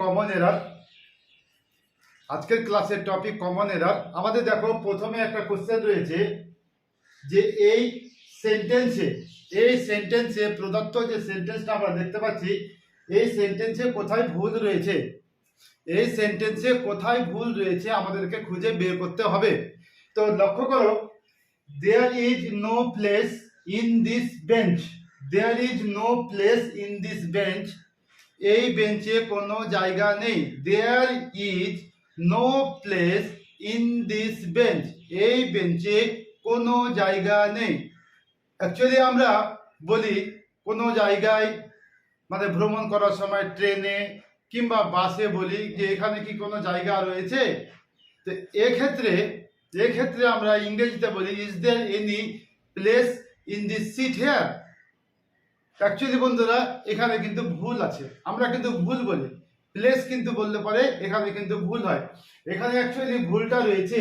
Common error. আজকের ক্লাসের topic common error. আমাদের দেখো প্রথমে একটা কোশ্চেন রয়েছে যে এই সেন্টেন্সে প্রদত্ত যে সেন্টেন্সটা আমরা দেখতে পাচ্ছি, এই সেন্টেন্সে কোথায় ভুল রয়েছে, এই সেন্টেন্সে কোথায় ভুল রয়েছে আমাদেরকে খুঁজে বের করতে হবে। তো লক্ষ্য করো, there is no place in this bench. There is no place in this bench. এই বেঞ্চে কোনো জায়গা নেই। There is no place in this bench. এই বেঞ্চে কোনো জায়গা নেই। অ্যাকচুয়ালি আমরা বলি কোনো জায়গায়, মানে ভ্রমণ করার সময় ট্রেনে কিংবা বাসে বলি যে এখানে কি কোনো জায়গা রয়েছে। তো এক্ষেত্রে আমরা ইংরেজিতে বলি is there any place in this seat here. Actually বন্ধুরা এখানে কিন্তু ভুল আছে, আমরা কিন্তু ভুল বলি, প্লেস কিন্তু বললে পরে এখানে কিন্তু ভুল হয়। এখানে অ্যাকচুয়ালি ভুলটা রয়েছে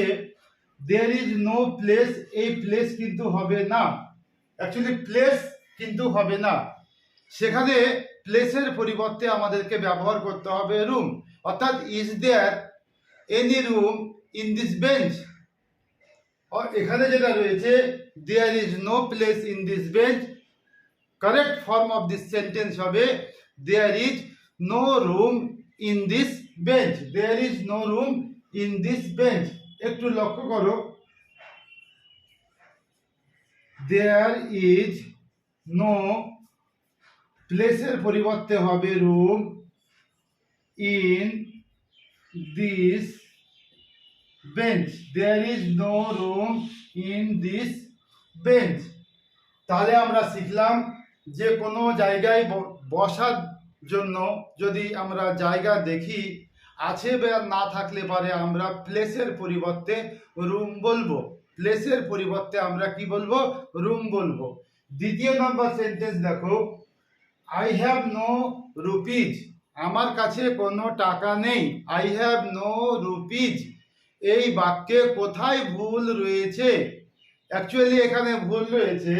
দেয়ার ইজ নো প্লেস। এই প্লেস কিন্তু হবে না, অ্যাকচুয়ালি প্লেস কিন্তু হবে না। সেখানে প্লেসের পরিবর্তে আমাদেরকে ব্যবহার করতে হবে রুম, অর্থাৎ is there any room in this bench. এখানে যেটা রয়েছে there is no place in this bench, correct form of this sentence হবে there is no room in this bench. There is no room in this bench. একটু লক্ষ্য করো, there is no, প্লেসের পরিবর্তে হবে room, in this bench. There is no room in this bench. তাহলে আমরা শিখলাম যে কোনো জায়গায় বসার জন্য যদি আমরা জায়গা দেখি, আছে বা না থাকলে পারে আমরা প্লেসের পরিবর্তে রুম বলবো। প্লেসের পরিবর্তে আমরা কি বলবো? রুম বলবো। দ্বিতীয় নম্বর সেন্টেন্স দেখো, আই হ্যাভ নো রুপিজ। আমার কাছে কোনো টাকা নেই। I have no rupees. এই বাক্যে কোথায় ভুল রয়েছে? অ্যাকচুয়ালি এখানে ভুল রয়েছে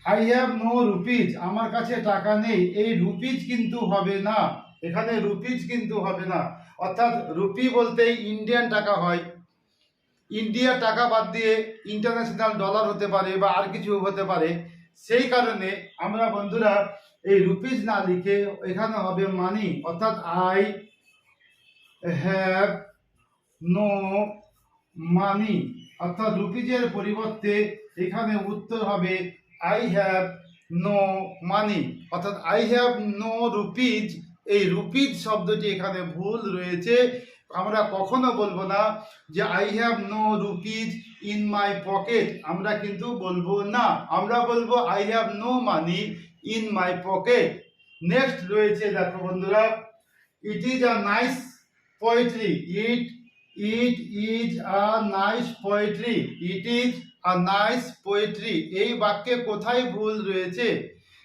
আই হ্যাভ নো রুপিজ, আমার কাছে টাকা নেই। এই রুপিজ কিন্তু হবে না, এখানে রুপিজ কিন্তু হবে না। অর্থাৎ রুপি বলতেই ইন্ডিয়ান টাকা হয়, ইন্ডিয়ার টাকা বাদ দিয়ে ইন্টারন্যাশনাল ডলার হতে পারে বা আর কিছু হতে পারে। সেই কারণে আমরা বন্ধুরা এই রুপিজ না লিখে এখানে হবে মানি, অর্থাৎ আই হ্যাভ নো মানি। অর্থাৎ রুপিজের পরিবর্তে এখানে উত্তর হবে আই হ্যাভ নো মানি, অর্থাৎ আই হ্যাভ নো রুপিজ। এই রুপিজ শব্দটি এখানে ভুল রয়েছে। আমরা কখনো বলবো না যে I have no rupees in my pocket, আমরা কিন্তু বলবো না, আমরা বলবো I have no money in my pocket. Next রয়েছে দেখো বন্ধুরা, it is a nice poetry. It is a nice poetry. It is a nice poetry. এই বাক্যে কোথায় ভুল রয়েছে?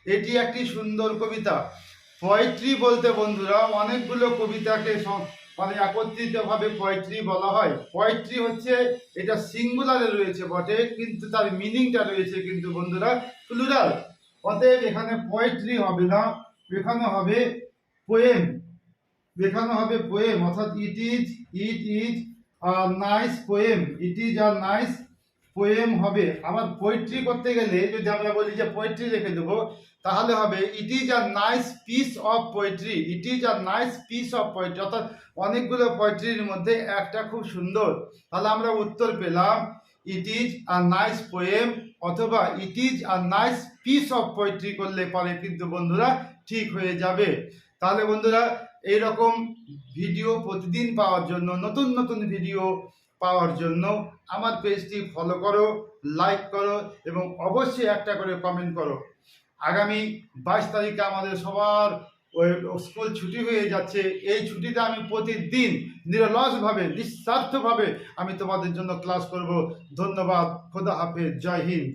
এটি একটি সুন্দর কবিতা। পোয়েট্রি বলতে বন্ধুরা অনেকগুলো কবিতাকে মানে একত্রিতভাবে পোয়েট্রি বলা হয়। পোয়েট্রি হচ্ছে, এটা সিঙ্গুলারে রয়েছে বটে, কিন্তু তার মিনিংটা রয়েছে কিন্তু বন্ধুরা প্লুরাল। অতএব এখানে পোয়েট্রি হবে না, এখানে হবে পোয়েম। এখানে হবে পোয়েম, অর্থাৎ ইট is a nice poem. It is a nice poem হবে। আবার পোয়েট্রি করতে গেলে যদি আমরা বলি যে পোয়েট্রি লিখে দেবো, তাহলে হবে ইট is a nice piece of poetry. It is a nice piece of poetry, অর্থাৎ অনেকগুলো পোয়েট্রির মধ্যে একটা খুব সুন্দর। তাহলে আমরা উত্তর পেলাম it is a nice poem অথবা it is a nice piece of poetry করলে পরে কিন্তু বন্ধুরা ঠিক হয়ে যাবে। তাহলে বন্ধুরা এইরকম ভিডিও প্রতিদিন পাওয়ার জন্য, নতুন নতুন ভিডিও পাওয়ার জন্য আমার পেজটি ফলো করো, লাইক করো এবং অবশ্যই একটা করে কমেন্ট করো। আগামী 22 তারিখে আমাদের সবার স্কুল ছুটি হয়ে যাচ্ছে। এই ছুটিতে আমি প্রতিদিন নিরলসভাবে, নিঃস্বার্থভাবে আমি তোমাদের জন্য ক্লাস করব। ধন্যবাদ। খোদা হাফেজ। জয় হিন্দ।